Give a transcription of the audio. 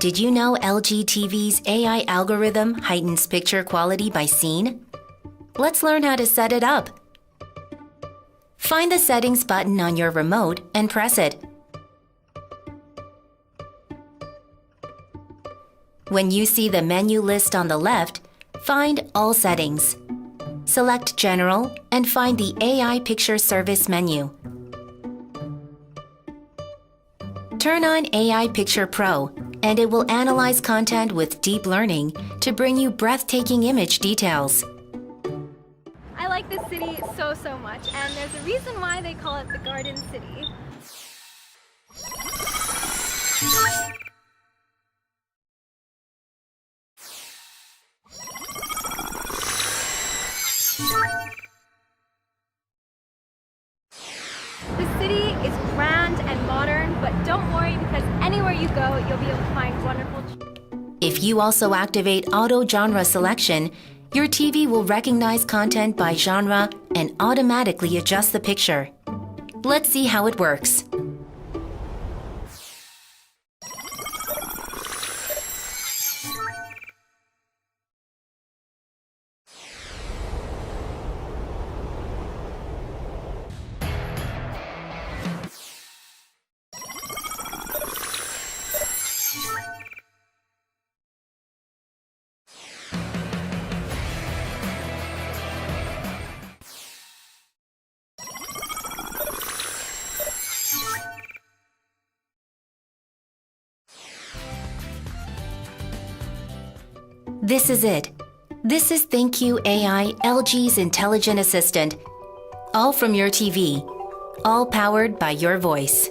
Did you know LG TV's AI algorithm heightens picture quality by scene? Let's learn how to set it up. Find the Settings button on your remote and press it. When you see the menu list on the left, find All Settings. Select General and find the AI Picture Service menu. Turn on AI Picture Pro, and it will analyze content with deep learning to bring you breathtaking image details. I like this city so much, and there's a reason why they call it the Garden City. The city is grand and modern, but don't worry because anywhere you go, you'll be able to find wonderful. If you also activate Auto Genre Selection, your TV will recognize content by genre and automatically adjust the picture. Let's see how it works. This is it. This is ThinQ AI, LG's intelligent assistant. All from your TV. All powered by your voice.